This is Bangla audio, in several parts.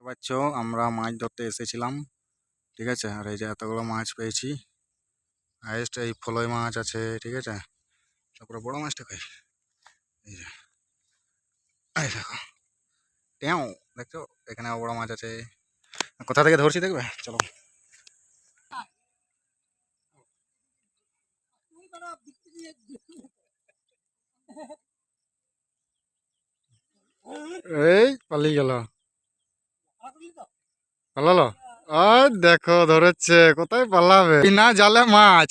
পাচ্ছ আমরা মাছ ধরতে এসেছিলাম, ঠিক আছে। আর এই যে এতগুলো মাছ পেয়েছি, হাইয়েস্ট এই ফলই মাছ আছে, ঠিক আছে। তারপরে বড় মাছটা খাই, এই যে এই দেখো টেও, দেখছো এখানে বড় মাছ আছে। কোথা থেকে ধরছি দেখবে, চলো। এই পালিয়ে গেল, পালালো। ওই দেখো ধরেছে, কোথায় পালাবে, বিনা জালে মাছ।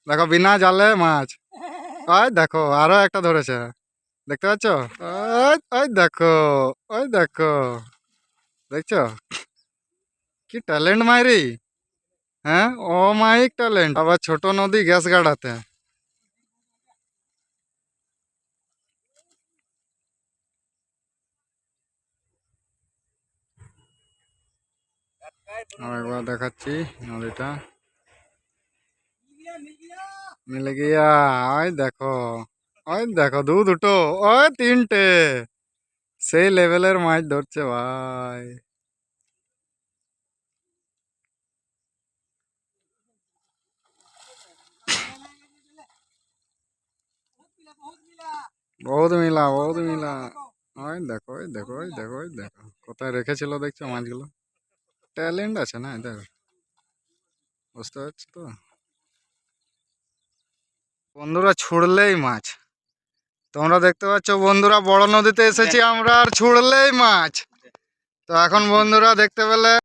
দেখো বিনা জালে মাছ, ওই দেখো আরো একটা ধরেছে, দেখতে পাচ্ছ। ওই ওই দেখো, ওই দেখো, দেখছো কি ট্যালেন্ট মাইরি। হ্যাঁ, অমায়িক ট্যালেন্ট, আবার ছোট নদী গ্যাস গাড়াতে। একবার দেখাচ্ছি নদীটা, মিলে গিয়া। ওই দেখো, ওই দেখো দুটো, ওই তিনটে, সেই লেভেলের মাছ ধরছে ভাই। বহুত মিলা, বহুত মিলা। ওই দেখো, ওই দেখো, ওই দেখো, ওই দেখো কোথায় রেখেছিল দেখছো মাছগুলো। ট্যালেন্ট আছে না এদের, বুঝতে পারছো তো। বন্ধুরা ছুড়লেই মাছ, তোমরা দেখতে পাচ্ছ বন্ধুরা, বড় নদীতে এসেছি আমরা, আর ছুড়লেই মাছ। তো এখন বন্ধুরা দেখতে পেলে